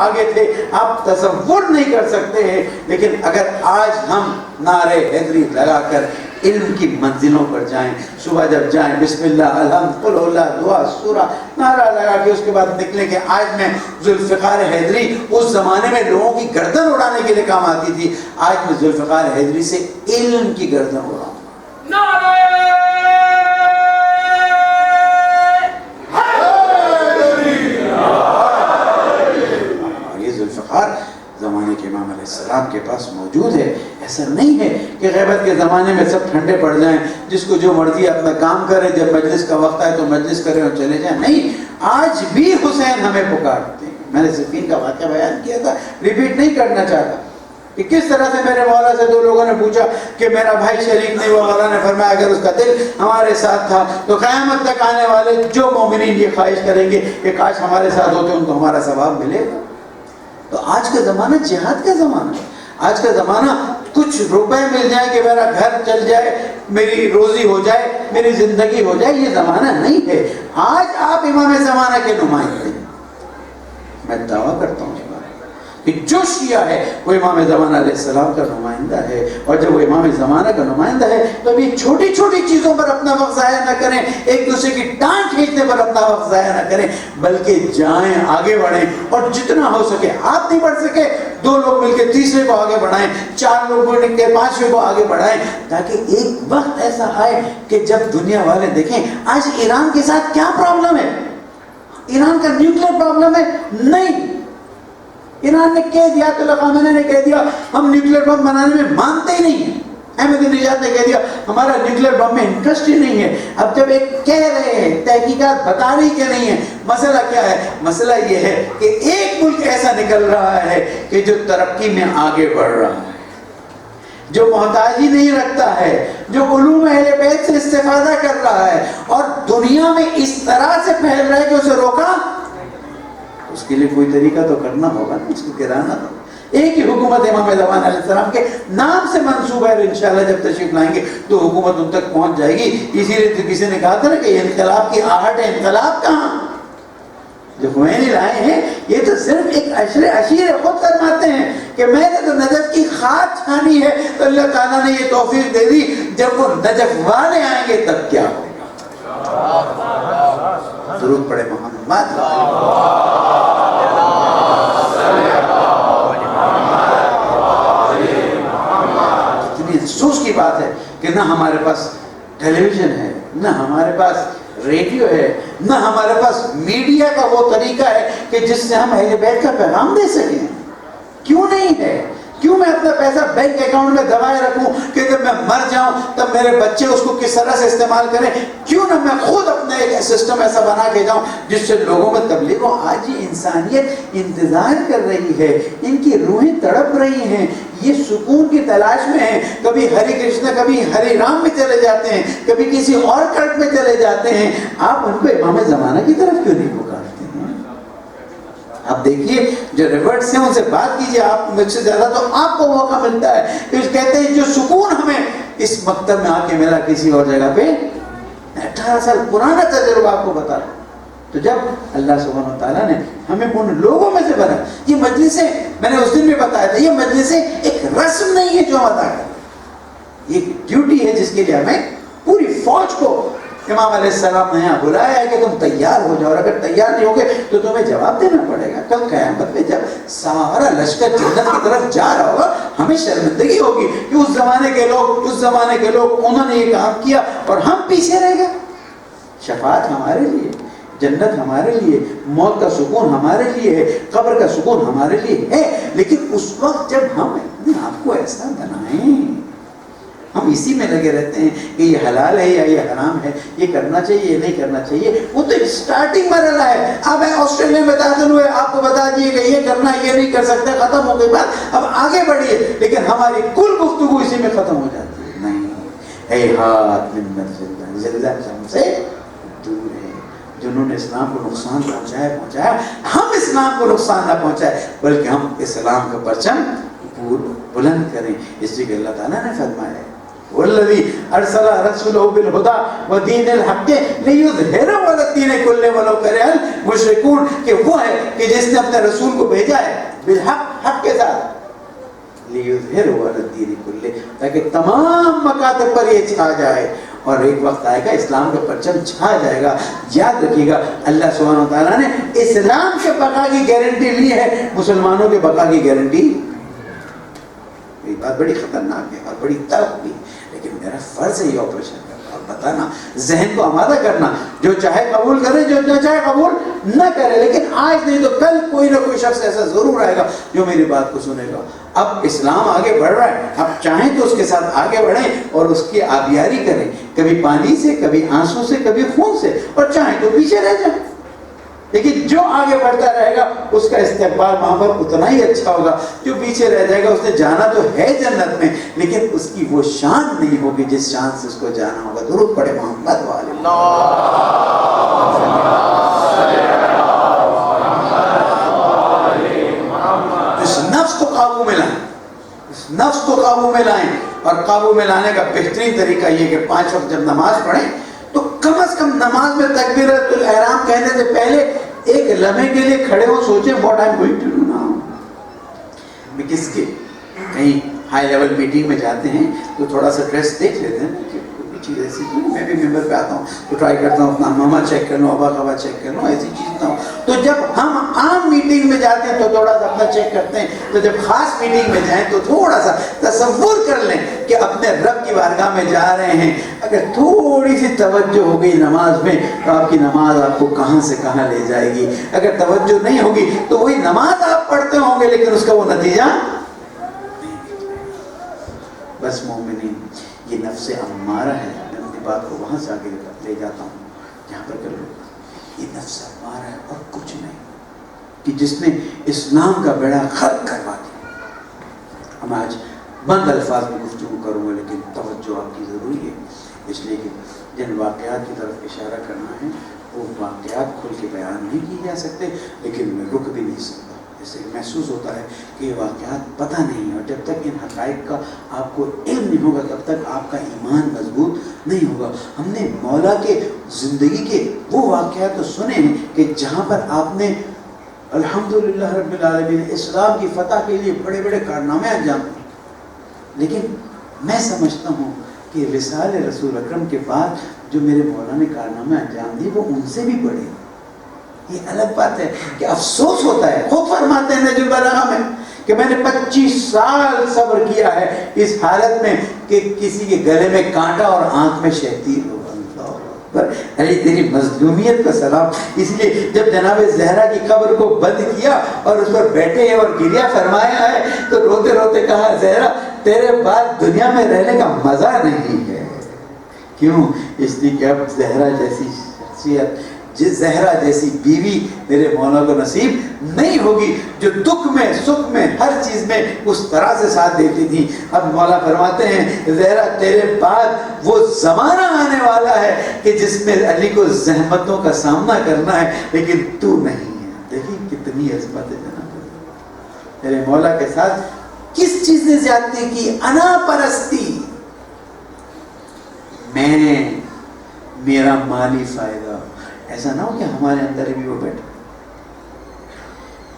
آگے تھے آپ تصور نہیں کر سکتے ہیں. لیکن اگر آج ہم نعرہ حیدری لگا کر علم کی منزلوں پر جائیں, صبح جب جائیں بسم اللہ الحمد قل اللہ دعا سورہ نعرہ لگا کے اس کے بعد نکلیں کہ آج میں ذوالفقار حیدری, اس زمانے میں لوگوں کی گردن اڑانے کے لیے کام آتی تھی, آج میں ذوالفقار حیدری سے علم کی گردن اڑاؤں. یہ ذوالفقار زمانے کے امام علیہ السلام کے پاس موجود ہے. ایسا نہیں ہے کہ غیبت کے زمانے میں سب ٹھنڈے پڑ جائیں, جس کو جو مرضی اپنا کام کرے, جب مجلس کا وقت آئے تو مجلس کریں اور چلے جائیں. نہیں, آج بھی حسین ہمیں پکارتے ہیں. میں نے صفین کا واقعہ بیان کیا تھا, ریپیٹ نہیں کرنا چاہتا کہ کس طرح سے میرے مولا سے دو لوگوں نے پوچھا کہ میرا بھائی شریک نہیں ہوا. مولا نے فرمایا اگر اس کا دل ہمارے ساتھ تھا تو قیامت تک آنے والے جو مومنین یہ خواہش کریں گے کہ کاش ہمارے ساتھ ہوتے ان کو ہمارا ثواب ملے گا. تو آج کا زمانہ جہاد کا زمانہ ہے. آج کا زمانہ کچھ روپے مل جائے کہ میرا گھر چل جائے, میری روزی ہو جائے, میری زندگی ہو جائے, یہ زمانہ نہیں ہے. آج آپ امام زمانہ کے نمائندے ہیں. میں دعویٰ کرتا ہوں کہ جو شیعہ ہے وہ امام زمانہ علیہ السلام کا نمائندہ ہے, اور جب وہ امام زمانہ کا نمائندہ ہے تو ابھی چھوٹی چھوٹی چیزوں پر اپنا وقت ضائع نہ کریں, ایک دوسرے کی ٹانگ کھینچنے پر اپنا وقت ضائع نہ کریں, بلکہ جائیں آگے بڑھیں, اور جتنا ہو سکے آپ نہیں بڑھ سکے دو لوگ مل کے تیسرے کو آگے بڑھائیں, چار لوگ مل کے پانچویں کو آگے بڑھائیں, تاکہ ایک وقت ایسا آئے کہ جب دنیا والے دیکھیں آج ایران کے ساتھ کیا پرابلم ہے. ایران کا نیوکلیر پرابلم ہے نہیں, ایران نے کہہ دیا, تو خامنہ نے کہہ دیا ہم نیوکلیر بم بنانے میں مانتے ہی نہیں ہیں. احمد نژاد نے کہہ دیا ہمارا نیوکلیر بم میں انٹرسٹ ہی نہیں ہے. اب جب ایک کہہ رہے ہیں, تحقیقات بتا رہی کہ نہیں ہے, مسئلہ کیا ہے؟ مسئلہ یہ ہے کہ ایک ملک ایسا نکل رہا ہے کہ جو ترقی میں آگے بڑھ رہا ہے, جو محتاجی نہیں رکھتا ہے, جو علوم اہل بیت سے استفادہ کر رہا ہے, اور دنیا میں اس طرح سے پھیل رہا ہے کہ اسے روکا. اس کے لیے کوئی طریقہ تو کرنا ہوگا نا, اس کو گرانا تو. ایک ہی حکومت امام زمان علیہ السلام کے نام سے منصوبہ ہے, انشاءاللہ جب تشریف لائیں گے تو حکومت ان تک پہنچ جائے گی. اسی لیے تو کسی نے کہا تھا نا کہ یہ انقلاب کی آہٹ ہے, انقلاب کہاں جو خمینی لائے ہیں, یہ تو صرف ایک اشیر خود فرماتے ہیں کہ میں نے تو نجف کی خاک چھانی ہے, تو اللہ تعالیٰ نے یہ توفیق دے دی, جب وہ نجف والے آئیں گے تب کیا ہوگا. درود پڑھے محمد. کتنی افسوس کی بات ہے کہ نہ ہمارے پاس ٹیلی ویژن ہے, نہ ہمارے پاس ریڈیو ہے, نہ ہمارے پاس میڈیا کا وہ طریقہ ہے کہ جس سے ہم اہل بیت کا پیغام دے سکیں. کیوں نہیں ہے؟ کیوں میں اپنا پیسہ بینک اکاؤنٹ میں دبائے رکھوں کہ جب میں مر جاؤں تب میرے بچے اس کو کس طرح سے استعمال کریں؟ کیوں نہ میں خود اپنا ایک سسٹم ایسا بنا کے جاؤں جس سے لوگوں میں تبلیغ ہو. آج یہ انسانیت انتظار کر رہی ہے, ان کی روحیں تڑپ رہی ہیں, یہ سکون کی تلاش میں ہیں. کبھی ہری کرشنا, کبھی ہری رام میں چلے جاتے ہیں, کبھی کسی اور کلٹ میں چلے جاتے ہیں. آپ ان کو امام زمانہ کی طرف کیوں نہیں پکارتے ہیں؟ آپ دیکھیے جو ریورٹس ہیں ان سے بات کیجئے, آپ مجھ سے زیادہ تو آپ کو موقع ملتا ہے. کہتے ہیں جو سکون ہمیں اس مکتب میں آ کے ملا کسی اور جگہ پہ, 18 سال پرانا تجربہ آپ کو بتا رہا ہوں. تو جب اللہ سبحانہ وتعالیٰ نے ہمیں ان لوگوں میں سے بنا, یہ مجلسیں میں نے اس دن بھی بتایا تھا, یہ مجلسیں ایک رسم نہیں ہے جو ہم ادا کریں, یہ ڈیوٹی ہے جس کے لیے ہمیں پوری فوج کو امام علیہ السلام نے یہاں بلایا ہے کہ تم تیار ہو جاؤ, اور اگر تیار نہیں ہوگے تو تمہیں جواب دینا پڑے گا. کل قیامت میں جب سارا لشکر جنت کی طرف جا رہا ہوگا, ہمیں شرمندگی ہوگی کہ اس زمانے کے لوگ انہوں نے یہ کام کیا اور ہم پیچھے رہ گئے. شفاعت ہمارے لیے, جنت ہمارے لیے, موت کا سکون ہمارے لیے ہے, قبر کا سکون ہمارے لیے ہے. لیکن اس وقت جب ہم اپنے آپ کو ایسا بنائیں, ہم اسی میں لگے رہتے ہیں کہ یہ حلال ہے یا یہ حرام ہے, یہ کرنا چاہیے یہ نہیں کرنا چاہیے. وہ تو اسٹارٹنگ مرحلہ ہے. اب آسٹریلیا میں داخل ہوئے, آپ کو بتا دیے کہ یہ کرنا یہ نہیں کر سکتے, ختم ہو گئی بات, اب آگے بڑھیے. لیکن ہماری کل گفتگو اسی میں ختم ہو جاتی ہے. نہیں, اے ہاتھ ہم سے دور ہے. جنہوں نے اسلام کو نقصان پہنچایا, ہم اسلام کو نقصان نہ پہنچائے بلکہ ہم اسلام کا پرچم بلند کریں. اس لیے کہ اللہ تعالیٰ نے فرمایا ہے والذی ارسل رسولہ بالہدی ودین الحق لیظہرہ علی الدین کلہ ولو کرہ المشرکون، کہ وہ ہے کہ جس نے اپنے رسول کو بھیجا ہے بالحق، حق کے ساتھ، لیظہرہ علی الدین کلہ، تاکہ تمام مکاتب پر یہ چھا جائے. اور ایک وقت آئے گا اسلام کا پرچم چھا جائے گا. یاد رکھیے گا اللہ سبحانہ و تعالیٰ نے اسلام کے بقا کی گارنٹی لی ہے، مسلمانوں کے بقا کی گارنٹی. یہ بات بڑی خطرناک ہے اور بڑی تلخ بھی، لیکن میرا فرض ہے یہ آپریشن کرنا اور بتانا، ذہن کو آمادہ کرنا. جو چاہے قبول کرے، جو نہ چاہے قبول نہ کرے، لیکن آج نہیں تو کل کوئی نہ کوئی شخص ایسا ضرور آئے گا جو میری بات کو سنے گا. اب اسلام آگے بڑھ رہا ہے، اب چاہیں تو اس کے ساتھ آگے بڑھیں اور اس کی آبیاری کریں، کبھی پانی سے، کبھی آنسوں سے، کبھی خون سے، اور چاہیں تو پیچھے رہ جائیں. لیکن جو آگے بڑھتا رہے گا اس کا استقبال وہاں پر اتنا ہی اچھا ہوگا. جو پیچھے رہ جائے گا اس نے جانا تو ہے جنت میں، لیکن اس کی وہ شان نہیں ہوگی جس شان سے اس کو جانا ہوگا. درود پڑھے محمد والے. اس نفس کو قابو میں لائیں، اس نفس کو قابو میں لائیں. اور قابو میں لانے کا بہترین طریقہ یہ کہ 5 وقت جب نماز پڑھیں تو کم از کم نماز میں تکبیرۃ الاحرام کہنے سے پہلے ایک لمحے کے لیے کھڑے ہو، سوچیں what I'm going to do now. میں کس کے کہیں ہائی لیول میٹنگ میں جاتے ہیں تو تھوڑا سا ڈریس دیکھ لیتے ہیں کہ کوئی چیز ایسی، میں بھی ممبر پہ آتا ہوں تو ٹرائی کرتا ہوں اپنا ماما چیک کر لوں، ابا خبا چیک کر لوں، ایسی چیز نہ ہو. تو جب ہم عام میٹنگ میں جاتے ہیں تو تھوڑا سا اپنا چیک کرتے ہیں، تو جب خاص میٹنگ میں جائیں تو تھوڑا سا تصور کر لیں کہ اپنے رب کی بارگاہ میں جا رہے ہیں. اگر تھوڑی سی توجہ ہو گئی نماز میں تو آپ کی نماز آپ کو کہاں سے کہاں لے جائے گی. اگر توجہ نہیں ہوگی تو وہی نماز آپ پڑھتے ہوں گے لیکن اس کا وہ نتیجہ. بس مومنین، یہ نفس امارہ ہے. میں اپنی بات کو وہاں سے آگے لے جاتا ہوں یہاں پر کر لو. یہ نفس امارہ ہے اور کچھ نہیں، کہ جس نے اسلام کا بیڑا غرق کروا دیا. ہم آج بند الفاظ میں گفتگو کروں گا لیکن توجہ آپ کی ضروری ہے، اس لیے کہ جن واقعات کی طرف اشارہ کرنا ہے وہ واقعات کھل کے بیان نہیں کیے جا سکتے، لیکن میں رک بھی نہیں سکتا. جیسے محسوس ہوتا ہے کہ یہ واقعات پتہ نہیں ہے، اور جب تک ان حقائق کا آپ کو علم نہیں ہوگا تب تک آپ کا ایمان مضبوط نہیں ہوگا. ہم نے مولا کے زندگی کے وہ واقعات تو سنے ہیں کہ جہاں پر آپ نے الحمدللہ رب العالمین اسلام کی فتح کے لیے بڑے بڑے کارنامے انجام دیے، لیکن میں سمجھتا ہوں کہ وصال رسول اکرم کے بعد جو میرے مولا نے کارنامے انجام دیے وہ ان سے بھی بڑے. یہ الگ بات ہے کہ افسوس ہوتا ہے. خود فرماتے ہیں نجم البلاغہ میں کہ میں نے 25 سال صبر کیا ہے اس حالت میں کہ کسی کے گلے میں کانٹا اور آنکھ میں شہتیر ہو. ارے تیری مظلومیت کا سلام. اس لیے جب جناب زہرا کی قبر کو بند کیا اور اس پر بیٹھے ہیں اور گریہ فرمایا ہے تو روتے روتے کہا زہرا تیرے بعد دنیا میں رہنے کا مزہ نہیں ہے. کیوں؟ اس لیے کہ اب زہرا جیسی شخصیت، زہرا جیسی بیوی میرے مولا کو نصیب نہیں ہوگی جو دکھ میں سکھ میں ہر چیز میں اس طرح سے ساتھ دیتی تھی. اب مولا فرماتے ہیں زہرا تیرے بعد وہ زمانہ آنے والا ہے کہ جس میں علی کو زحمتوں کا سامنا کرنا ہے لیکن تو نہیں ہے. دیکھیں کتنی عظمت ہے جناب میرے مولا کے ساتھ. کس چیز نے زیادتی کی؟ انا پرستی. میں، میرا مالی فائدہ. ایسا نہ ہو کہ ہمارے اندر بھی وہ بیٹھے.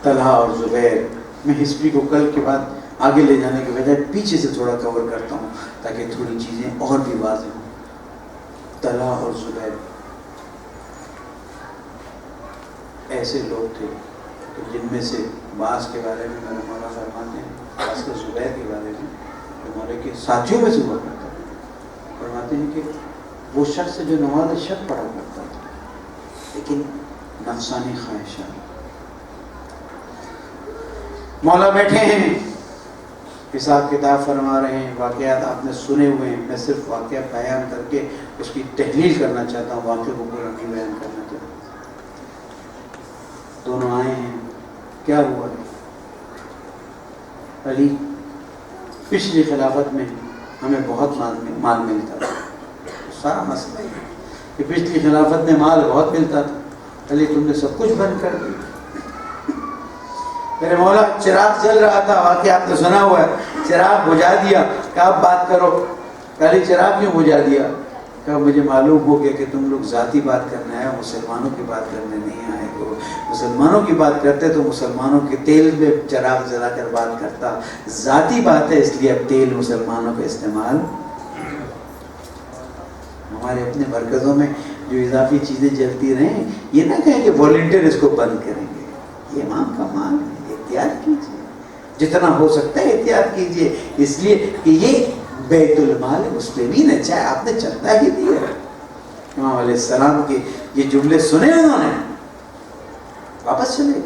طلحہ اور زبیر، میں ہسٹری کو کل کے بعد آگے لے جانے کے بجائے پیچھے سے تھوڑا کور کرتا ہوں تاکہ تھوڑی چیزیں اور بھی واضح ہوں. طلحہ اور زبیر ایسے لوگ تھے جن میں سے بعض کے بارے میں میرے مولا فرماتے ہیں، بعض کے زبیر کے بارے میں جو مولا کے ساتھیوں میں سے ہوا کرتا ہے، فرماتے ہیں کہ وہ شخص جو نماز شب پڑھا کرتا تھا لیکن نفسانی خواہشات. مولا بیٹھے ہیں حساب کتاب فرما رہے ہیں، واقعات آپ نے سنے ہوئے ہیں. میں صرف واقعہ بیان کر کے اس کی تحلیل کرنا چاہتا ہوں، واقعے کو پورا نہیں بیان کرنا چاہتا. دونوں آئے ہیں، کیا ہوا؟ علی پچھلی خلافت میں ہمیں بہت مال ملتا تھا. سارا مسئلہ ہے کہ پچھلی خلافت میں مال بہت ملتا تھا، علی تم نے سب کچھ بند کر دیا. میرے مولا چراغ جل رہا تھا، واقعہ آپ نے سنا ہوا ہے، چراغ بجھا دیا کہ آپ بات کرو. کالی چراغ کیوں بجھا دیا؟ کہ مجھے معلوم ہو گیا کہ تم لوگ ذاتی بات کرنے آئے ہو، مسلمانوں کی بات کرنے نہیں آئے ہو۔ مسلمانوں کی بات کرتے تو مسلمانوں کے تیل میں چراغ جلا کر بات کرتا، ذاتی بات ہے اس لیے اب تیل مسلمانوں کا استعمال۔ ہمارے اپنے مرکزوں میں جو اضافی چیزیں جلتی رہیں، یہ نہ کہیں کہ والنٹیئر اس کو بند کریں گے، یہ امام کا مال ہے، احتیاط کیجیے، جتنا ہو سکتا ہے احتیاط کیجیے، اس لیے کہ یہ بیت المال مسلمین ہے، چاہے آپ نے چندہ ہی دیا۔ امام علیہ السلام کے یہ جملے سنے انہوں نے، واپس چلے،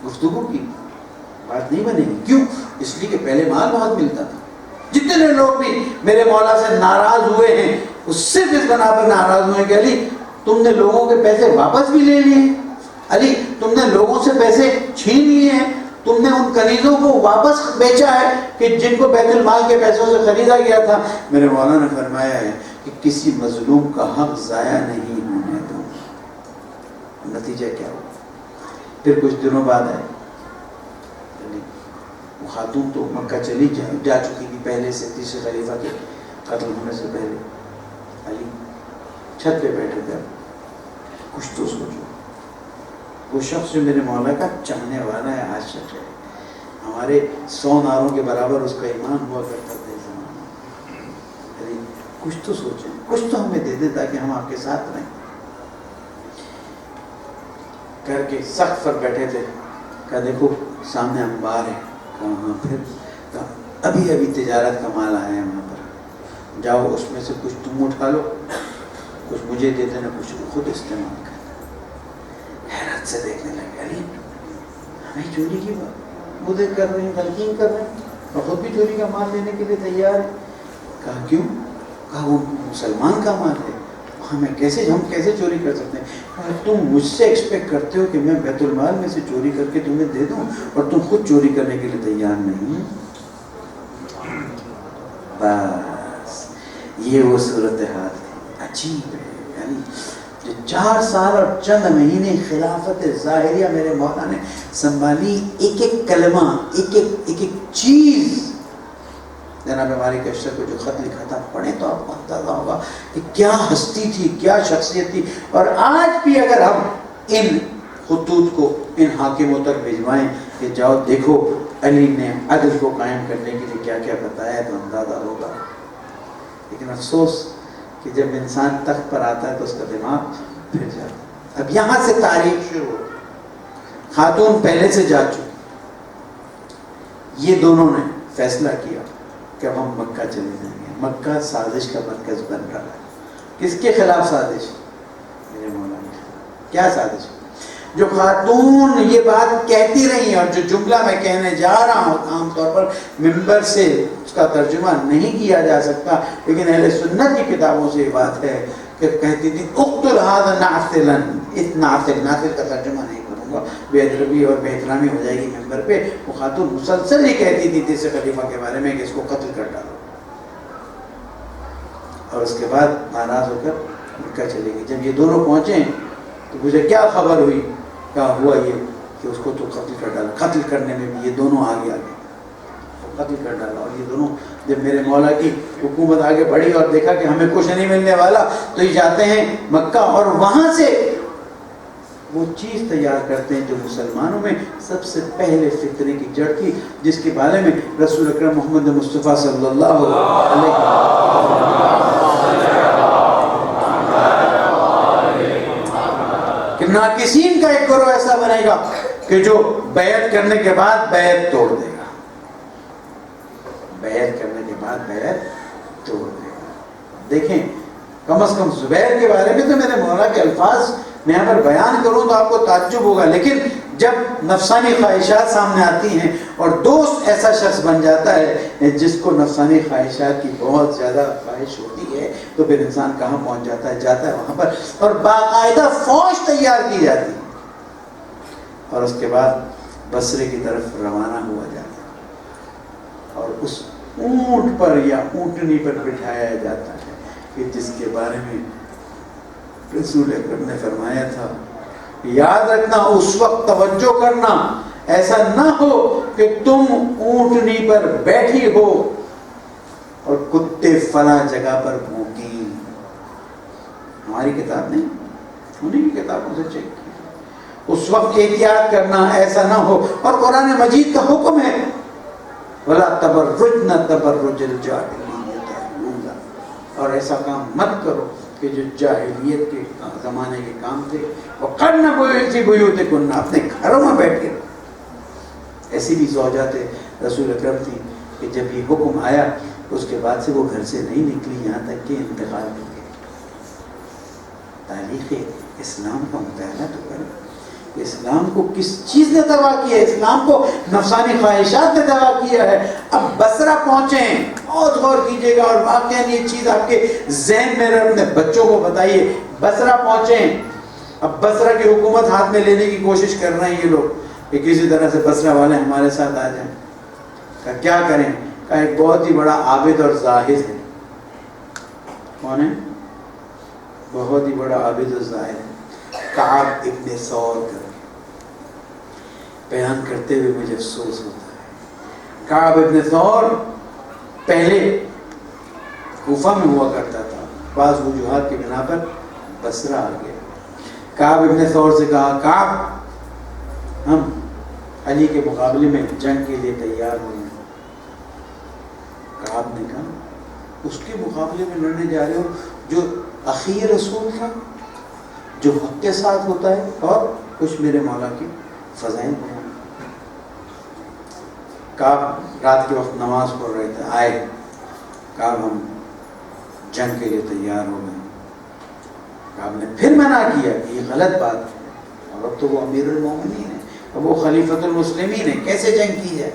گفتگو کی بات نہیں بنے گی۔ کیوں؟ اس لیے کہ پہلے مال بہت ملتا تھا۔ جتنے لوگ بھی میرے مولا سے ناراض ہوئے ہیں وہ صرف اس بنا پر ناراض ہوئے کہ علی تم نے لوگوں کے پیسے واپس بھی لے لیے، علی تم نے لوگوں سے پیسے چھین لیے ہیں، تم نے ان کنیزوں کو واپس بیچا ہے کہ جن کو بیت المال کے پیسوں سے خریدا گیا تھا۔ میرے مولا نے فرمایا ہے کہ کسی مظلوم کا حق ضائع نہیں ہونے دو۔ نتیجہ کیا ہوا؟ پھر کچھ دنوں بعد آئے، وہ خاتون تو مکہ چلی جا چکی تھی پہلے سے، تیسرے خلیفہ کے قتل ہونے سے پہلے۔ علی چھت پہ بیٹھے تھے، کچھ تو سوچو، وہ شخص جو میرے مولا کا چاہنے والا ہے، عاشق ہے، ہمارے 100 ناروں کے برابر اس کا ایمان ہوا کرتا تھا اس زمانے میں، علی کچھ تو سوچیں، کچھ تو ہمیں دے دے تاکہ ہم آپ کے ساتھ رہیں۔ کر کے سخت پر بیٹھے تھے، کہا دیکھو سامنے انبار ہے، کہاں پھر ابھی ابھی تجارت کا مال آیا ہے وہاں پر، جاؤ اس میں سے کچھ تم اٹھا لو، کچھ مجھے دے دینا، کچھ خود استعمال کر۔ حیرت سے دیکھنے لگے، علی ہمیں چوری کی بات مجھے کر رہے ہیں، تلقین کر رہے ہیں، اور خود بھی چوری کا مال دینے کے لیے تیار ہے۔ کہا کیوں؟ کہا وہ مسلمان کا مال ہے، ہم کیسے چوری کر سکتے ہیں؟ کہا تم مجھ سے ایکسپیکٹ کرتے ہو کہ میں بیت المال میں سے چوری کر کے تمہیں دے دوں اور تم خود چوری کرنے کے لیے تیار نہیں؟ بس یہ وہ صورتحال ہے، عجیب ہے۔ یعنی جو 4 سال اور چند مہینے خلافت ظاہریہ میرے مولا نے سنبھالی، ایک ایک کلمہ، ایک ایک چیز، جناب مالک اشرف کو جو خط لکھا تھا پڑھیں تو آپ کو اندازہ ہوگا کہ کیا ہستی تھی، کیا شخصیت تھی۔ اور آج بھی اگر ہم ان خطوط کو ان حاکموں تک بھجوائیں کہ جاؤ دیکھو علی نے عدل کو قائم کرنے کے لیے کیا کیا بتایا، تو اندازہ ہوگا۔ لیکن افسوس کہ جب انسان تخت پر آتا ہے تو اس کا دماغ پھر جاتا ہے۔ اب یہاں سے تاریخ شروع ہو، خاتون پہلے سے جا چکی، یہ دونوں نے فیصلہ کیا کہ اب ہم مکہ چلے جائیں گے۔ مکہ سازش کا مرکز بن رہا ہے۔ کس کے خلاف سازش؟ میرے مولا نے۔ کیا سازش؟ جو خاتون یہ بات کہتی رہی ہیں، اور جو جملہ میں کہنے جا رہا ہوں عام طور پر ممبر سے اس کا ترجمہ نہیں کیا جا سکتا، لیکن اہل سنت کی کتابوں سے یہ بات ہے کہ کہتی تھی اقتل ھذا ناصلا، اس ناصل کا ترجمہ نہیں کروں گا، بے ادبی اور بے احترامی ہو جائے گی ممبر پہ۔ وہ خاتون مسلسل ہی کہتی تھی تیسرے خلیفہ کے بارے میں کہ اس کو قتل کر ڈالو، اور اس کے بعد ناراض ہو کر مکہ چلے گی۔ جب یہ دونوں پہنچے تو مجھے کیا خبر ہوئی؟ کیا ہوا یہ کہ اس کو تو قتل کر ڈالا۔ قتل کرنے میں بھی یہ دونوں آگے آگے قتل کر ڈالا۔ اور یہ دونوں جب میرے مولا کی حکومت آگے بڑھی اور دیکھا کہ ہمیں کچھ نہیں ملنے والا، تو یہ جاتے ہیں مکہ اور وہاں سے وہ چیز تیار کرتے ہیں جو مسلمانوں میں سب سے پہلے فتنے کی جڑ تھی، جس کے بارے میں رسول اکرم محمد مصطفیٰ صلی اللہ علیہ وسلم کہ ناقصین کا ایک گروہ ایسا بنے گا کہ جو بیعت کرنے کے بعد بیعت توڑ دے گا، بیعت کرنے کے بعد بیعت توڑ دے گا۔ دیکھیں کم از کم زبیر کے بارے میں تو میرے مولا کے الفاظ میں یہاں پر بیان کروں تو آپ کو تعجب ہوگا، لیکن جب نفسانی خواہشات سامنے آتی ہیں اور دوست ایسا شخص بن جاتا ہے جس کو نفسانی خواہشات کی بہت زیادہ خواہش ہوتی ہے، تو پھر انسان کہاں پہنچ جاتا ہے وہاں پر، اور باقاعدہ فوج تیار کی جاتی ہے اور اس کے بعد بصرے کی طرف روانہ ہوا جاتا ہے، اور اس اونٹ پر یا اونٹنی پر بٹھایا جاتا ہے کہ جس کے بارے میں رسول اکرم نے فرمایا تھا، یاد رکھنا اس وقت توجہ کرنا، ایسا نہ ہو کہ تم اونٹنی پر بیٹھی ہو اور کتے فلاں جگہ پر بھونکیں. ہماری کتاب نہیں, انہیں کی کتابوں سے چیک کیا. اس وقت احتیاط کرنا ایسا نہ ہو. اور قرآن مجید کا حکم ہے وَلَا تَبَرُّجْنَ تَبَرُّجَ الْجَاهِلِيَّةِ الْأُولَىٰ, اور ایسا کام مت کرو کہ جو جاہلیت کے زمانے کے کام تھے. وَقَرْنَ فِي بُيُوتِكُنَّ, اپنے گھروں میں بیٹھے. ایسی بھی زوجات رسول اکرم تھی کہ جب یہ حکم آیا اس کے بعد سے وہ گھر سے نہیں نکلی یہاں تک کہ انتقال ہو گیا. تاریخ اسلام کا مطالعہ تو کرو. اسلام کو کس چیز نے دعویٰ کیا ہے؟ اسلام کو نفسانی خواہشات نے دعویٰ کیا ہے. اب بصرہ پہنچیں, بہت غور کیجیے گا, اور واقعاً یہ چیز آپ کے ذہن میں اپنے بچوں کو بتائیے. بصرہ پہنچیں. اب بصرہ کی حکومت ہاتھ میں لینے کی کوشش کر رہے ہیں یہ لوگ کہ کسی طرح سے بصرہ والے ہمارے ساتھ آ جائیں. کہ کیا کریں؟ کہ ایک بہت ہی بڑا عابد اور زاہد ہے. کون ہے؟ بہت ہی بڑا عابد اور زاہد ہے, کعب ابن ثور کا. بیان کرتے ہوئے مجھے افسوس ہوتا ہے. کعب ابن ثور پہلے کوفہ میں ہوا کرتا تھا, بعض وجوہات کی بنا پر بصرہ آ گیا. کعب ابن ثور سے کہا, کعب ہم علی کے مقابلے میں جنگ کے لیے تیار ہوئے ہیں. کعب نے کہا, اس کے مقابلے میں لڑنے جا رہے ہو جو اخیر رسول تھا, جو حق کے ساتھ ہوتا ہے اور کچھ میرے مولا کی فضائل بیان. کعب رات کے وقت نماز پڑھ رہے تھے, آئے. کعب ہم جنگ کے لیے تیار ہو گئے. کعب نے پھر منع کیا کہ یہ غلط بات ہے, اور اب تو وہ امیر المومنین ہے, اب وہ خلیفۃ المسلمین ہے, کیسے جنگ کی جائے؟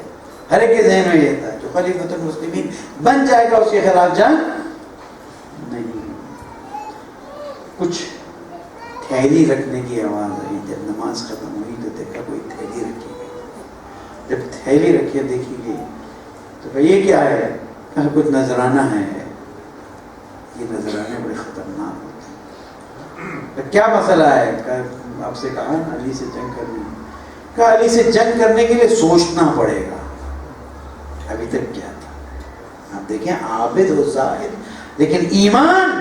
ہر ایک کے ذہن میں یہ تھا جو خلیفۃ المسلمین بن جائے گا اس کے خلاف جنگ نہیں. کچھ تھیلی رکھنے کی آواز آئی. جب نماز ختم ہوئی تو دیکھا کوئی تھیلی رکھی گئی. جب تھیلی رکھی دیکھی گئی تو کہ یہ کیا ہے؟ کہا کچھ نذرانہ ہے. یہ نذرانے بڑے خطرناک ہوتے ہیں. کیا مسئلہ ہے؟ کہا آپ سے کہا نا علی سے جنگ کرنی. کہا علی سے جنگ کرنے کے لیے سوچنا پڑے گا. ابھی تک کیا تھا؟ آپ دیکھیں عابد و زاہد, لیکن ایمان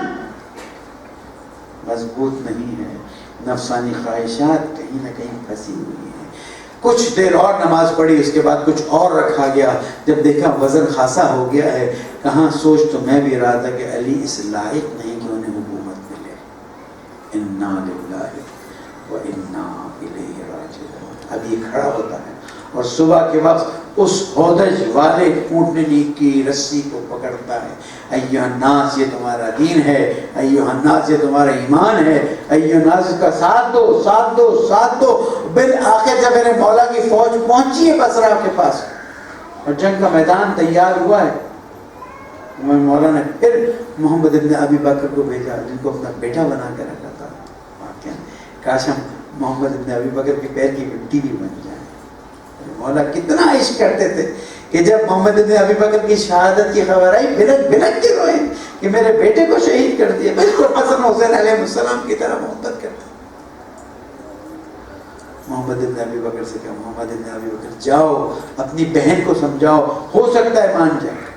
مضبوط نہیں ہے. نفسانی خواہشات کہیں نہ کہیں پھنسی ہوئی ہیں. کچھ دیر اور نماز پڑھی, اس کے بعد کچھ اور رکھا گیا. جب دیکھا وزن خاصا ہو گیا ہے, کہاں سوچ تو میں بھی رہا تھا کہ علی اس لائق نہیں کہ انہیں حکومت ملے. انا للہ و انا الیہ راجعون. اب یہ کھڑا ہوتا ہے اور صبح کے وقت اس ہودج والے اونٹنی کی رسی کو پکڑتا ہے. ایھا الناس, یہ تمہارا دین ہے. ایھا الناس, یہ تمہارا ایمان ہے. ایھا الناس, اس کا ساتھ دو, ساتھ دو, ساتھ دو. بالآخر جب میرے مولا کی فوج پہنچی ہے بصرہ کے پاس اور جنگ کا میدان تیار ہوا ہے, مولا نے پھر محمد ابن ابی بکر کو بھیجا, جن کو اپنا بیٹا بنا کے رکھا تھا. کاش ہم محمد ابن ابی بکر کے پیر کی مٹی بھی بن جائے. مولا کتنا عشق کرتے تھے کہ جب محمد ابن ابی بکر کی شہادت کی خبر آئی بھنک بھنک کے روئے کہ میرے بیٹے کو شہید کر دیا. بالکل حسن حسین علیہ السلام کی طرح محبت کرتے. محمد ابن ابی بکر سے کہا, محمد ابن ابی بکر جاؤ اپنی بہن کو سمجھاؤ, ہو سکتا ہے مان جائے.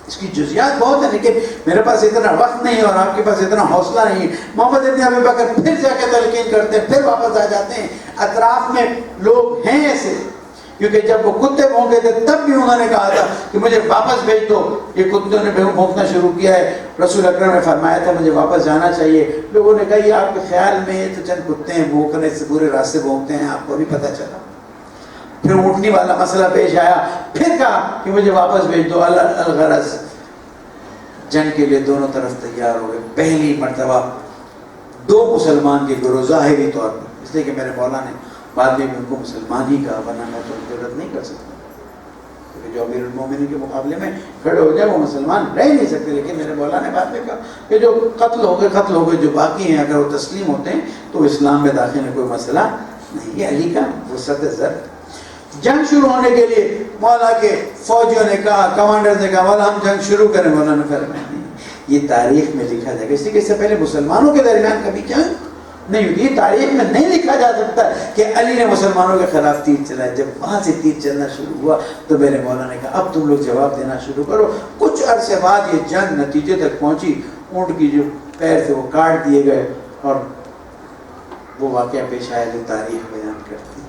اس کی جزیات بہت ہیں لیکن میرے پاس اتنا وقت نہیں اور آپ کے پاس اتنا حوصلہ نہیں. محمد ابن ابی بکر پھر جا کے تلقین کرتے ہیں, پھر واپس آ جاتے ہیں. اطراف میں لوگ ہیں ایسے, کیونکہ جب وہ کتے بھونکے تھے تب بھی انہوں نے کہا تھا کہ مجھے واپس بھیج دو, یہ کتوں نے بھونکنا شروع کیا ہے. رسول اکرم نے فرمایا تھا مجھے واپس جانا چاہیے. لوگوں نے کہا یہ آپ کے خیال میں یہ تو چند کتے ہیں, بھونکنے سے پورے راستے بھونکتے ہیں, آپ کو بھی پتہ چلا. پھر اونٹنی والا مسئلہ پیش آیا, پھر کہا کہ مجھے واپس بھیج دو. الغرض جنگ کے لیے دونوں طرف تیار ہو گئے. پہلی مرتبہ دو مسلمان کے گروہ ظاہری طور پر, اس لیے کہ میرے مولا نے بعد میں بھی ان کو مسلمان ہی کہا, ورنہ میں تو جرات نہیں کر سکتا کیونکہ جو امیر المومنین کے مقابلے میں کھڑے ہو جائے وہ مسلمان رہ نہیں سکتے. لیکن میرے مولا نے بعد میں کہا کہ جو قتل ہو گئے, جو باقی ہیں اگر وہ تسلیم ہوتے ہیں تو اسلام میں داخل میں کوئی مسئلہ نہیں ہے. علی کا وسعت ضرب. جنگ شروع ہونے کے لیے مولا کے فوجیوں نے کہا, کمانڈر نے کہا مولا ہم جنگ شروع کریں. مولا نے فرمایا نہیں, یہ تاریخ میں لکھا جائے گا. اس لیے کہ اس سے پہلے مسلمانوں کے درمیان کبھی جنگ نہیں ہوتی. تاریخ میں نہیں لکھا جا سکتا کہ علی نے مسلمانوں کے خلاف تیر چلایا. جب وہاں سے تیر چلنا شروع ہوا تو میرے مولا نے کہا اب تم لوگ جواب دینا شروع کرو. کچھ عرصے بعد یہ جنگ نتیجے تک پہنچی. اونٹ کی جو پیر تھے وہ کاٹ دیے گئے اور وہ واقعہ پیش آیا جو تاریخ بیان کرتی ہے.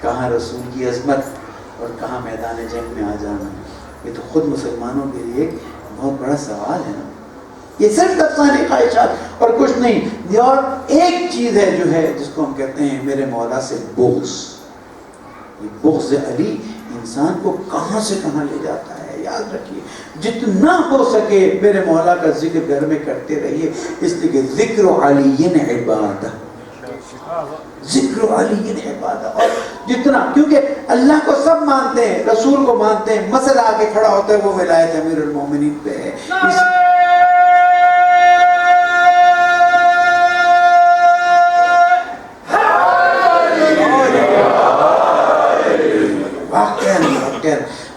کہاں رسول کی عظمت اور کہاں میدان جنگ میں آ جانا. یہ تو خود مسلمانوں کے لیے بہت بڑا سوال ہے نا. یہ صرف افسانے خواہشات اور کچھ نہیں. اور ایک چیز ہے جو ہے جس کو ہم کہتے ہیں میرے مولا سے بغض. یہ بغض علی انسان کو کہاں سے کہاں لے جاتا ہے. یاد رکھیے جتنا ہو سکے میرے مولا کا ذکر گھر میں کرتے رہیے. اس لیے کہ ذکر علی عبادت، ذکر علی عبادت. اور جتنا، کیونکہ اللہ کو سب مانتے ہیں، رسول کو مانتے ہیں، مسئلہ آ کے کھڑا ہوتا ہے وہ ولایت امیر المومنین پہ ہے.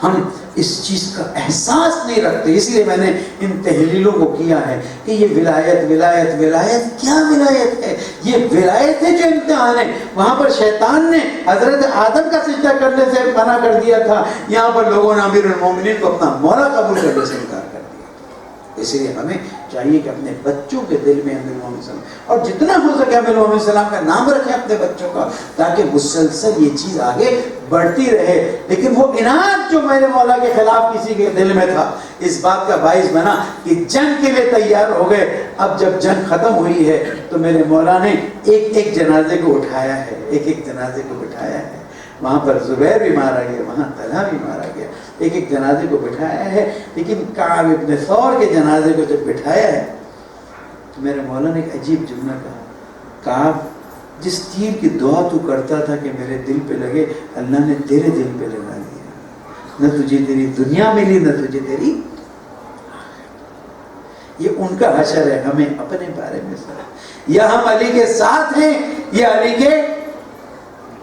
ہم اس چیز کا احساس نہیں رکھتے. اس لیے میں نے ان تحلیلوں کو کیا ہے کہ یہ ولایت ولایت ولایت کیا ولایت ہے؟ یہ ولایت ہے جو امتحان ہے. وہاں پر شیطان نے حضرت آدم کا سجدہ کرنے سے منع کر دیا تھا، یہاں پر لوگوں نے امیر المومنین کو اپنا مولا قبول کرنے سے انکار کر دیا. اس لیے ہمیں چاہیے کہ اپنے بچوں کے دل میں امیر المومنین السلام، اور جتنا ہو سکے امیر المومنین السلام کا نام رکھیں اپنے بچوں کا، تاکہ مسلسل یہ چیز آگے بڑھتی رہے. لیکن وہ اناد جو میرے مولا کے خلاف کسی کے دل میں تھا اس بات کا باعث بنا کہ جنگ کے لیے تیار ہو گئے. اب جب جنگ ختم ہوئی ہے تو میرے مولا نے ایک ایک جنازے کو اٹھایا ہے، ایک ایک جنازے کو بٹھایا ہے. وہاں پر زبیر بھی مارا گیا، وہاں طلحہ بھی مارا گیا، ایک ایک جنازے کو بٹھایا ہے. لیکن کعب ابن ثور کے جنازے کو جب بٹھایا ہے تو میرے مولا نے ایک عجیب جملہ کہا، کعب جس تیر کی دعا تو کرتا تھا کہ میرے دل پہ لگے، اللہ نے تیرے دل پہ لگا دیا. نہ تجھے تیری دنیا ملی نہ تجھے تیری. یہ ان کا حشر ہے. ہمیں اپنے بارے میں سنا، یا ہم علی کے ساتھ ہیں یا علی کے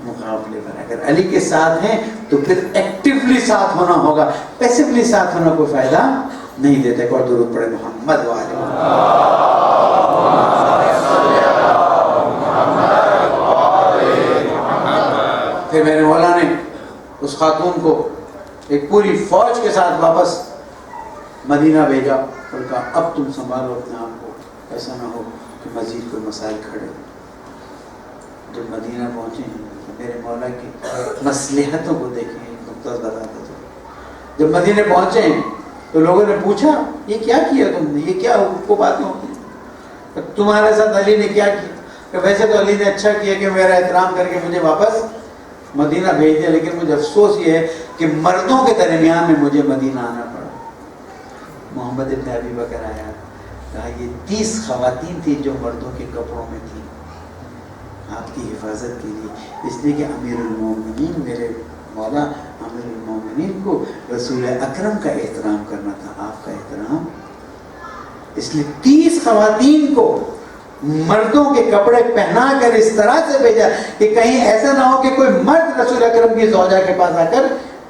مقابلے پر. اگر علی کے ساتھ ہیں تو پھر ایکٹیولی ساتھ ہونا ہوگا، پیسیولی ساتھ ہونا کوئی فائدہ نہیں دیتا. ایک اور درود پڑھے محمد وعلیہ. پھر میرے مولا نے اس خاتون کو ایک پوری فوج کے ساتھ واپس مدینہ بھیجا اور کہا اب تم سنبھالو اپنے آپ کو، ایسا نہ ہو کہ مزید کوئی مسائل کھڑے. جب مدینہ پہنچے ہیں میرے مولا کی مصلحتوں کو دیکھیں، نقطہ بتاتے تھے. جب مدینہ پہنچے ہیں تو لوگوں نے پوچھا یہ کیا کیا تم نے، یہ کیا کو باتیں ہوتی ہیں، تمہارے ساتھ علی نے کیا کیا؟ کہ ویسے تو علی نے اچھا کیا کہ میرا احترام کر کے مجھے واپس مدینہ بھیج دیا، لیکن مجھے افسوس یہ ہے کہ مردوں کے درمیان میں مجھے مدینہ آنا پڑا. محمد ابن ابی بکر آیا، کہا یہ 30 خواتین تھی جو مردوں کے کپڑوں میں تھی آپ کی حفاظت کے لیے. اس لیے کہ امیر المومنین میرے مولا امیر المومنین کو رسول اکرم کا احترام کرنا تھا، آپ کا احترام. اس لیے 30 خواتین کو مردوں کے کپڑے پہنا کر اس طرح سے بھیجا کہ کہیں ایسا نہ ہو کہ کوئی مرد رسول اکرم کی زوجہ کے پاس آ کر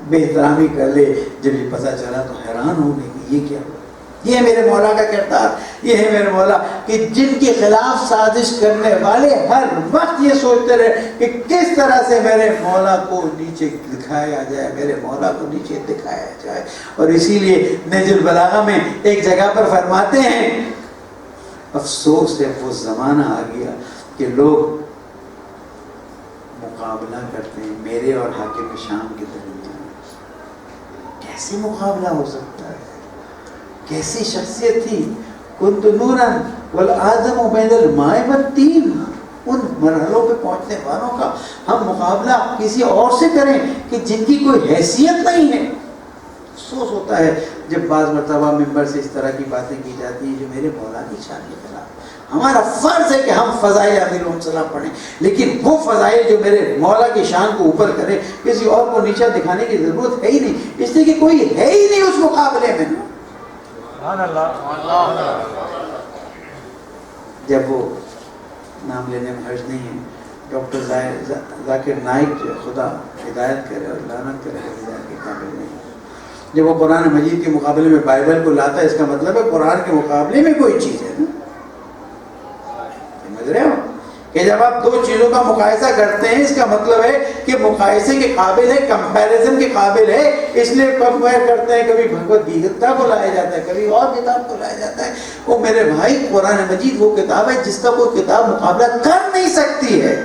بے احترامی کر لے. جب یہ پتہ چلا تو حیران ہو گئے کہ یہ کیا ہوا. یہ ہے میرے مولا کا کردار، یہ ہے میرے مولا کہ جن کے خلاف سازش کرنے والے ہر وقت یہ سوچتے رہے کہ کس طرح سے میرے مولا کو نیچے دکھایا جائے، میرے مولا کو نیچے دکھایا جائے. اور اسی لیے نہج البلاغہ میں ایک جگہ پر فرماتے ہیں افسوس ہے وہ زمانہ آ گیا کہ لوگ مقابلہ کرتے ہیں میرے اور حاکم شام کے درمیان. کیسے مقابلہ ہو سکتا ہے؟ کیسی شخصیت تھی. کنت نورا والآدم بین الماء والطین. ان مرحلوں پہ پہنچنے والوں کا ہم مقابلہ کسی اور سے کریں کہ جن کی کوئی حیثیت نہیں ہے. افسوس ہوتا ہے جب بعض مرتبہ ممبر سے اس طرح کی باتیں کی جاتی ہیں جو میرے مولا کی شان کے خلاف. ہمارا فرض ہے کہ ہم فضائل امیر السلام پڑھیں، لیکن وہ فضائل جو میرے مولا کی شان کو اوپر کرے کسی اور کو نیچا دکھانے کی ضرورت ہے ہی نہیں. اس لیے کہ کوئی ہے ہی نہیں اس مقابلے میں. جب وہ نام لینے میں حرج نہیں ہے، ڈاکٹر ذاکر نائک جو خدا ہدایت کرے اور لعنت کرے ہدایت کے قابل نہیں. جب وہ قرآن مجید کے مقابلے میں بائبل کو لاتا ہے اس کا مطلب ہے قرآن کے مقابلے میں کوئی چیز ہے نا. سمجھ رہے ہو؟ کہ جب آپ دو چیزوں کا مقایسہ کرتے ہیں اس کا مطلب ہے کہ مقایسے کے قابل ہے، کمپیریزن کے قابل ہے، اس لیے کمپیئر کرتے ہیں. کبھی بھگوت گیتا کو لایا جاتا ہے، کبھی اور کتاب کو لایا جاتا ہے. وہ میرے بھائی قرآن مجید وہ کتاب ہے جس کا کوئی کتاب مقابلہ کر نہیں سکتی ہے.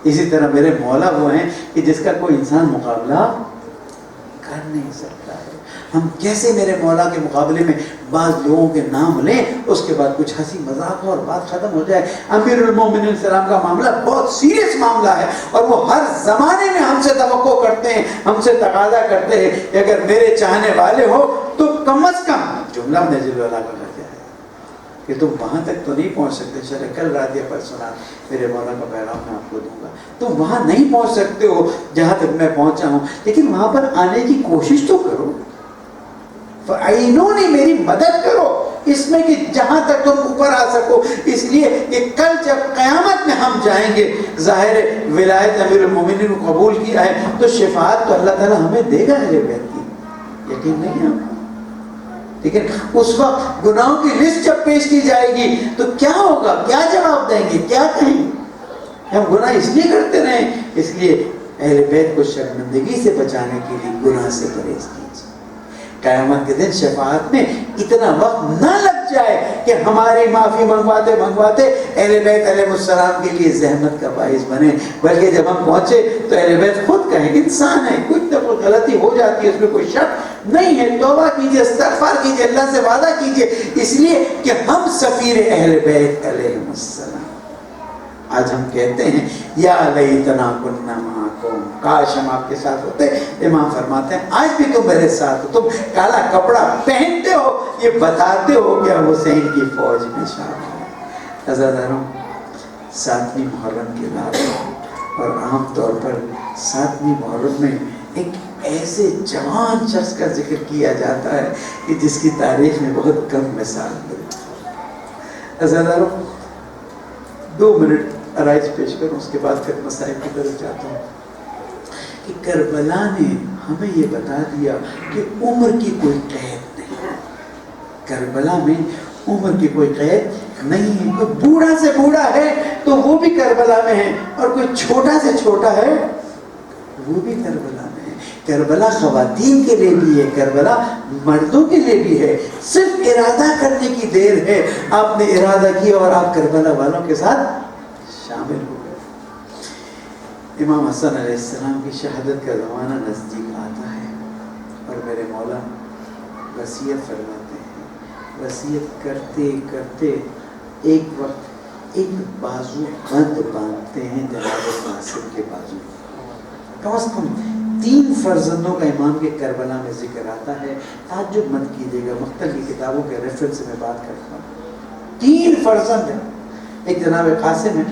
اسی طرح میرے مولا وہ ہیں کہ جس کا کوئی انسان مقابلہ کر نہیں سکتا ہے. ہم کیسے میرے مولا کے مقابلے میں بعض لوگوں کے نام لیں، اس کے بعد کچھ ہنسی مذاق ہو اور بات ختم ہو جائے. امیر المومنین السلام کا معاملہ بہت سیریس معاملہ ہے، اور وہ ہر زمانے میں ہم سے توقع کرتے ہیں، ہم سے تقاضا کرتے ہیں کہ اگر میرے چاہنے والے ہو تو کم از کم جملہ نزل والا کا کرتے ہیں کہ تم وہاں تک تو نہیں پہنچ سکتے. چلے کل رات یا پرسوں رات میرے مولا کا پیغام میں آپ کو دوں گا. تم وہاں نہیں پہنچ سکتے ہو جہاں تک میں پہنچا ہوں، لیکن وہاں پر آنے کی کوشش تو کرو. فَعِنُونِ میری مدد کرو اس میں کہ جہاں تک تم اوپر آ سکو. اس لیے کہ کل جب قیامت میں ہم جائیں گے، ظاہر ولایت امیر المومنین کو قبول کیا ہے تو شفاعت تو اللہ تعالیٰ ہمیں دے گا اہل بیت کی، یقین نہیں ہے. لیکن اس وقت گناہوں کی لسٹ جب پیش کی جائے گی تو کیا ہوگا، کیا جواب دیں گے، کیا کہیں گے؟ ہم گناہ اس لیے کرتے رہیں. اس لیے اہل بیت کو شرمندگی سے بچانے کے لیے گناہ سے پرہیز کیجیے. قیامت کے دن شفاعت میں اتنا وقت نہ لگ جائے کہ ہماری معافی منگواتے منگواتے اہل بیت علیہ السلام کے لیے زحمت کا باعث بنے، بلکہ جب ہم پہنچے تو اہل بیت خود کہیں انسان ہے، کچھ نہ کوئی غلطی ہو جاتی ہے، اس میں کوئی شک نہیں ہے. توبہ کیجئے، استغفار کیجئے، اللہ سے وعدہ کیجئے، اس لیے کہ ہم سفیر اہل بیت علیہ السلام. آج ہم کہتے ہیں یا لیتنا کننا معکم، کاش ہم آپ کے ساتھ ہوتے. امام فرماتے ہیں آج بھی تم میرے ساتھ ہو، تم کالا کپڑا پہنتے ہو، یہ بتاتے ہو کہ حسین کی فوج میں شامل ہے. عزیزانو، 7ویں محرم کی رات اور عام طور پر 7ویں محرم میں ایک ایسے جوان شخص کا ذکر کیا جاتا ہے کہ جس کی تاریخ میں بہت کم مثال ملتی ہے. عزیزانو، 2 منٹ عرائض پیش کروں، اس کے بعد پھر مسائل کی طرف جاتا ہوں. کہ کربلا نے ہمیں یہ بتا دیا کہ عمر کی کوئی قید نہیں. کربلا میں عمر کی کوئی قید نہیں ہے. کوئی بوڑھا سے بوڑھا ہے تو وہ بھی کربلا میں ہے، اور کوئی چھوٹا سے چھوٹا ہے وہ بھی کربلا میں ہے. کربلا خواتین کے لیے بھی ہے، کربلا مردوں کے لیے بھی ہے. صرف ارادہ کرنے کی دیر ہے. آپ نے ارادہ کیا اور آپ کربلا والوں کے ساتھ شامل ہو گئے. امام حسن علیہ السلام کی شہادت کا زمانہ نزدیک آتا ہے اور میرے مولا وصیت فرماتے ہیں. وصیت کرتے کرتے ایک وقت ایک بازو بند باندھتے ہیں جناب قاسم کے بازو. کم از کم 3 فرزندوں کا امام کے کربلا میں ذکر آتا ہے. تعجب مت کیجیے گا، مختلف کتابوں کے ریفرنس سے میں بات کرتا ہوں. 3 فرزند ہیں، ایک جناب قاسم ہے،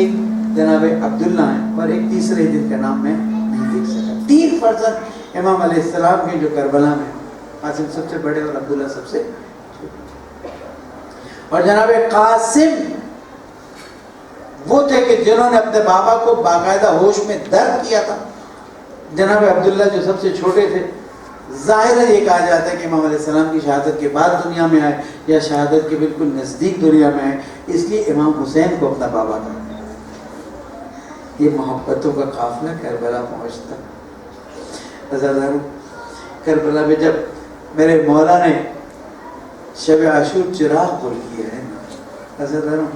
ایک جناب عبداللہ ہیں، اور ایک تیسرے جن کا نام میں نہیں دیکھ سکا. 3 فرزند امام علیہ السلام کے جو کربلا میں، قاسم سب سے بڑے اور عبداللہ سب سے چھوٹے. اور جناب قاسم وہ تھے کہ جنہوں نے اپنے بابا کو باقاعدہ ہوش میں درد کیا تھا. جناب عبداللہ جو سب سے چھوٹے تھے، ظاہر ہے یہ کہا جاتا ہے کہ امام علیہ السلام کی شہادت کے بعد دنیا میں آئے یا شہادت کے بالکل نزدیک دنیا میں آئے، اس لیے امام حسین کو اپنا بابا کہا. یہ محبتوں کا قافلہ کربلا پہنچتا. عزیزانو، کربلا میں جب میرے مولا نے شب عاشور چراغ گل کیا ہے نا، عزیزانو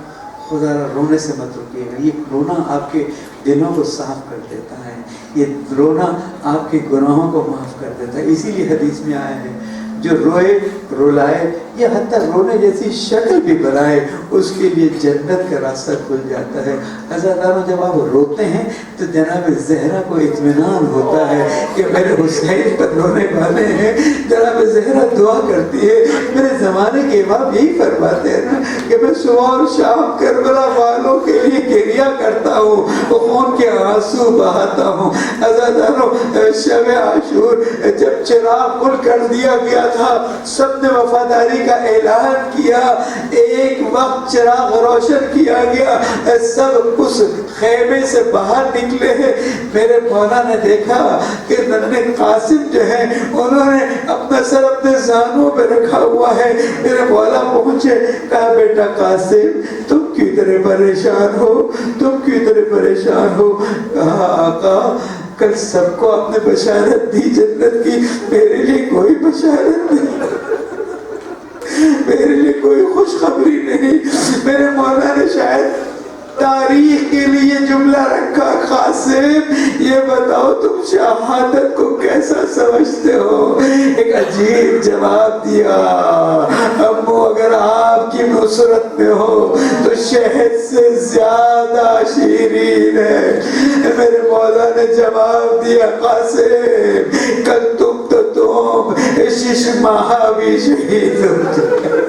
خدا رونے سے مت رکیے گا. یہ رونا آپ کے دلوں کو صاف کر دیتا ہے، یہ رونا آپ کے گناہوں کو معاف کر دیتا ہے. اسی لیے حدیث میں آیا ہے جو روئے رولائے یا حتیٰ رونے جیسی شکل بھی بنائے اس کے لیے جنت کا راستہ کھل جاتا ہے. عزیزانو، جب آپ روتے ہیں تو جناب زہرا کو اطمینان ہوتا ہے کہ میرے حسین پر رونے والے ہیں. جناب زہرا دعا کرتی ہے. میرے زمانے کے امام یہی فرماتے ہیں نا کہ میں صبح اور شام کربلا والوں کے لیے گریہ کرتا ہوں، خون کے آنسو بہاتا ہوں. عزیزانو، شب عاشور جب چراغ گل کر دیا گیا تھا، سب نے وفاداری کا اعلان کیا. ایک وقت چراغ روشن کیا گیا، سب اس خیمے سے باہر نکلے ہیں. میرے مولا نے دیکھا کہ ننھے قاسم جو ہے انہوں نے اپنا سر اپنے زانوں پہ رکھا ہوا ہے. میرے مولا پہنچے، کہا بیٹا قاسم تم کیوں اتنے پریشان ہو؟ تم کیوں اتنے پریشان ہو؟ کہا آقا کل سب کو آپ نے بشارت دی جنت کی، میرے لیے کوئی بشارت نہیں، میرے لیے کوئی خوشخبری نہیں۔ میرے مولا نے شاید تاریخ کے لیے جملہ رکھا، قاسم یہ بتاؤ تم شہادت کو کیسا سمجھتے ہو؟ ایک عجیب جواب دیا، امو اگر آپ کی نصرت میں ہو تو شہد سے زیادہ شیرین ہے۔ میرے مولا نے جواب دیا، قاسم کل تم 6 ماہ بھی شہید ہو جائے۔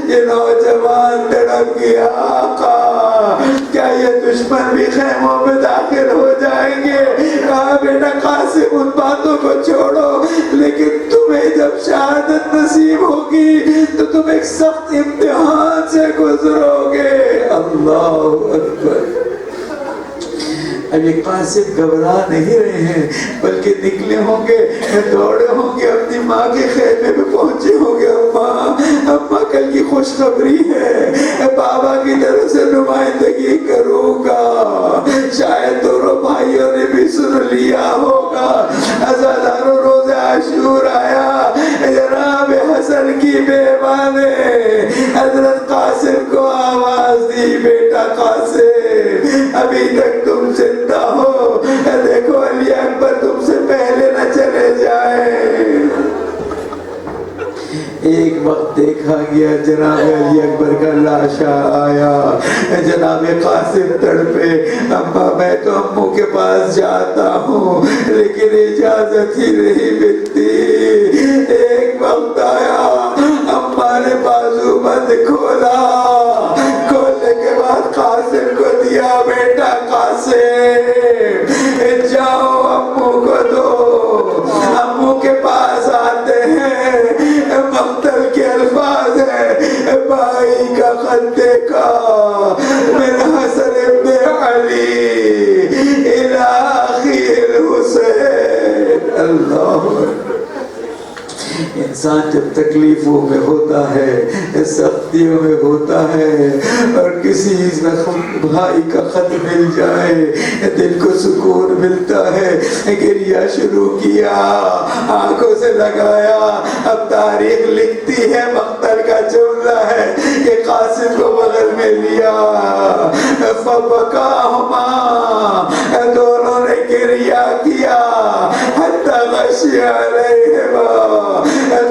یہ نوجوان تڑپ گیا، آقا کیا یہ دشمن بھی خیموں میں داخل ہو جائیں گے؟ کہا بیٹا قاسم ان باتوں کو چھوڑو، لیکن تمہیں جب شہادت نصیب ہوگی تو تم ایک سخت امتحان سے گزرو گے۔ اللہ اکبر۔ اب یہ قاسم گھبرا نہیں رہے ہیں بلکہ نکلے ہوں گے، دوڑے ہوں گے، اپنی ماں کے خیمے میں پہنچے ہوں گے، اماں کل کی خوشخبری ہے، بابا کی طرف سے نمائندگی کروں گا۔ شاید دونوں بھائیوں نے بھی سن لیا ہوگا۔ عزاداروں روز عاشور آیا، جناب حسن کی بیوہ نے حضرت قاسم کو آواز دی، بیٹا قاسم ابھی تک تم زندہ ہو، دیکھو علی اکبر تم سے پہلے نہ چلے جائیں۔ ایک وقت دیکھا گیا جناب علی اکبر کا لاشا آیا، جناب قاسم تڑپے، اماں میں تو امو کے پاس جاتا ہوں لیکن اجازت ہی نہیں ملتی۔ ایک وقت آیا، اماں نے بازو بند کھولا، کھولنے کے بعد قاسم کو دیا، بیٹا قاسم جاؤ امو کو دو۔ امو کے پاس آتے ہیں، مقتل کے الفاظ ہیں، بھائی کا خط دیکھا من حسن ابن علی الی اخی الحسین۔ اللہ انسان جب تکلیفوں میں ہوتا ہے، سختیوں میں ہوتا ہے اور کسی بھائی کا خط مل جائے دل کو سکون ملتا ہے۔ گریہ شروع کیا، آنکھوں سے لگایا، اب تاریخ لکھتی ہے، مقتل کا جملہ ہے کہ قاسم کو بغل میں لیا، فبکاہما دونوں نے گریہ کیا، حتی غشی علیہما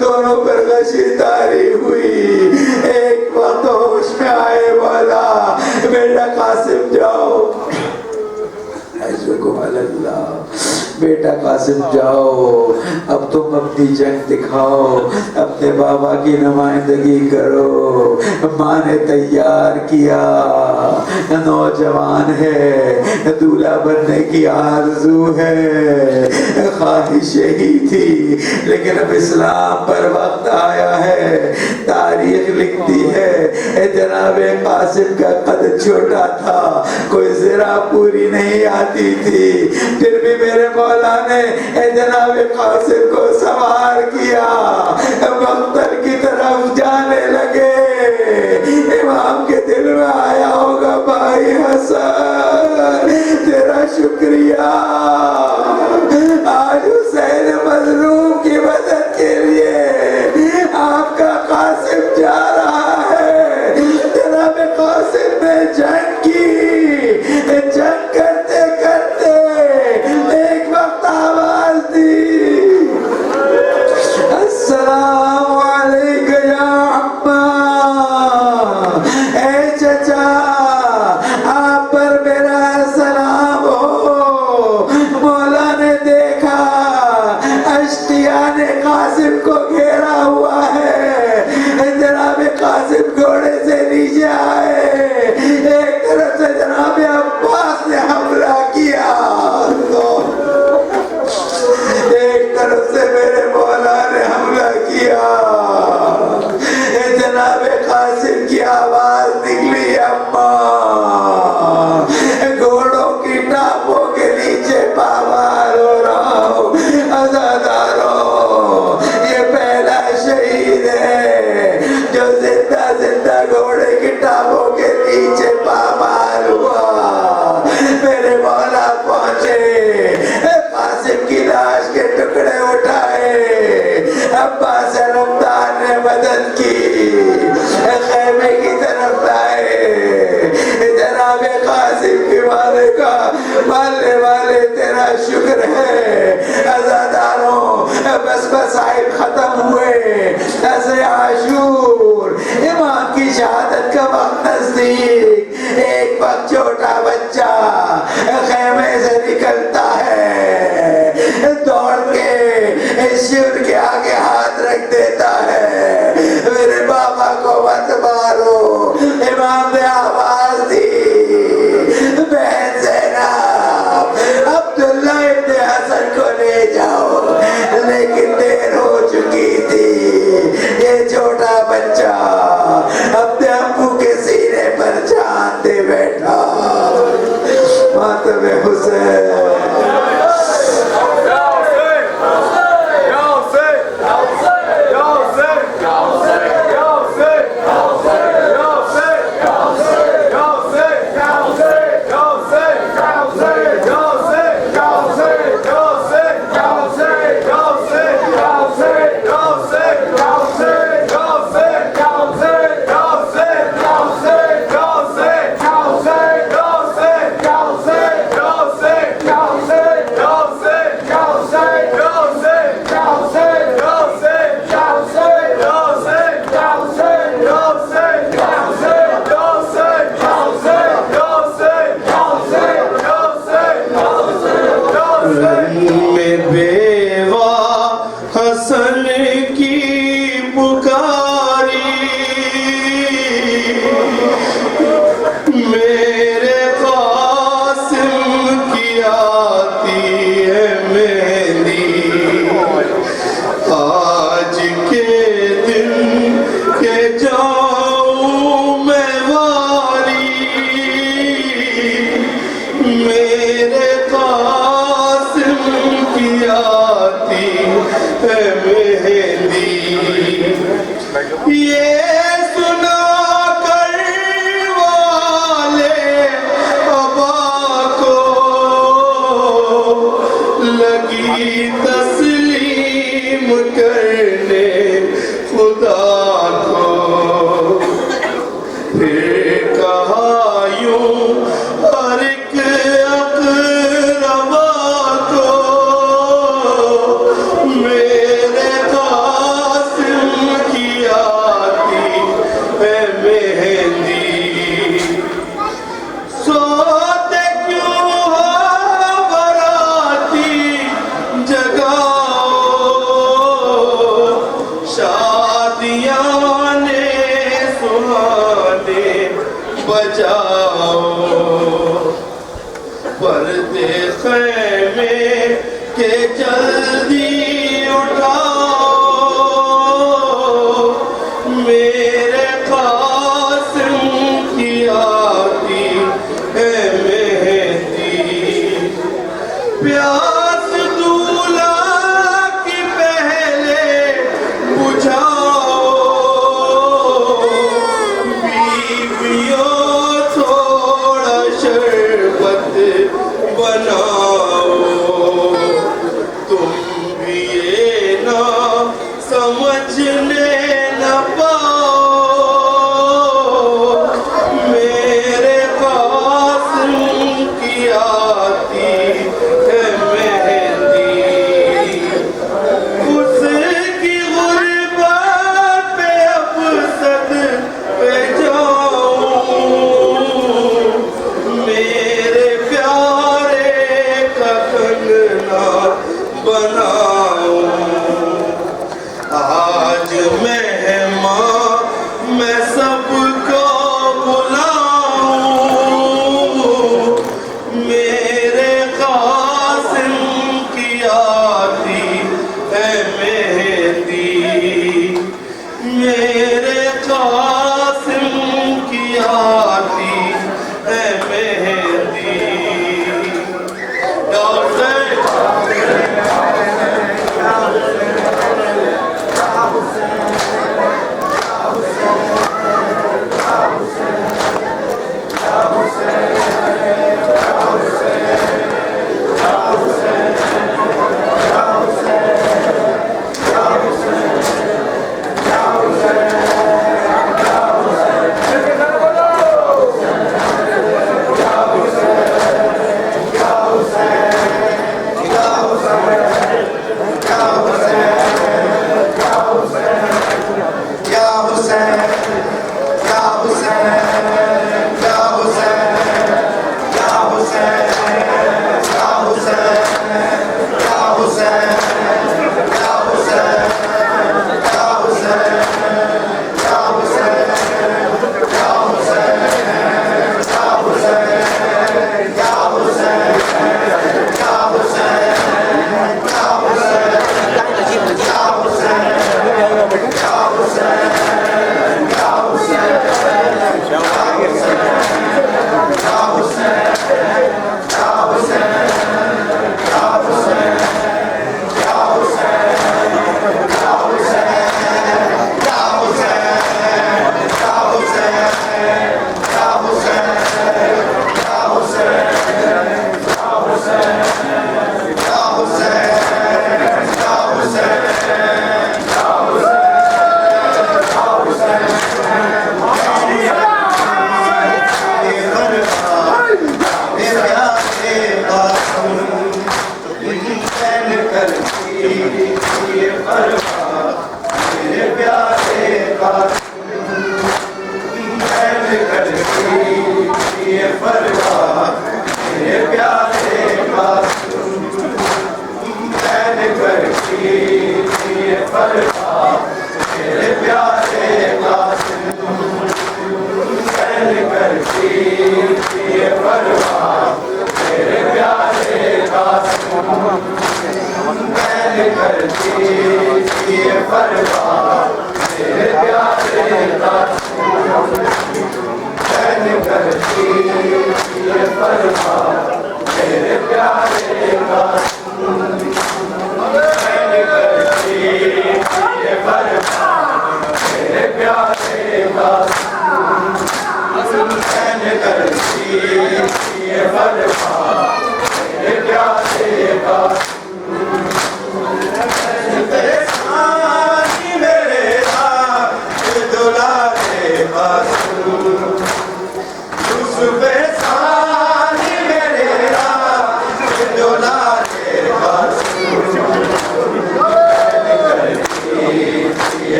دونوں پر غشی طاری ہوئی۔ ایک وقت ہوش میں آئے، بولا بیٹا قاسم جاؤ، عزکم اللہ، بیٹا قاسم جاؤ، اب تم اپنی جنگ دکھاؤ، اپنے بابا کی نمائندگی کرو۔ ماں نے تیار کیا، نوجوان ہے، دولہا بننے کی آرزو ہے، خواہش یہی تھی، لیکن اب اسلام پر وقت آیا ہے۔ تاریخ لکھتی ہے جناب قاسم کا قد چھوٹا تھا، کوئی ذرا پوری نہیں آتی تھی، پھر بھی میرے مولا نے جناب قاسم کو سوار کیا، مقتل کی طرف جانے لگے۔ امام کے دل میں آیا ہوگا، بھائی حسن تیرا شکریہ، آج حسین مظلوم کی مدد کے لیے آپ کا قاسم جا رہا ہے۔ جناب قاسم نے جنگ کی، جنگ کرتے کرتے ایک وقت آواز دی، السلام علیکم یا عمّا، اے چچا آپ پر میرا سلام ہو۔ مولا نے دیکھا اشتیان قاسم کو گھیرا ہوا ہے، جناب قاسم گھوڑے سے نیچے آئے، ایک طرف سے جناب عباس نے کرنے والے تیرا شکر ہے. عزاداروں بس مسائل ختم ہوئے. ایسے عاشور امام کی شہادت کا وقت نزدیک. ایک وقت چھوٹا بچہ خیمے سے نکلتا ہے, دوڑ کے شیور کے آگے ہاتھ رکھ دیتا ہے, میرے بابا کو مت مارو. امام نے آواز دی, بہن زینب عبداللہ ابن حسن کو لے جاؤ. لیکن دیر ہو چکی تھی. یہ چھوٹا بچہ اپنے ابو کے سینے پر جان دے بیٹھا. ماتم حسین.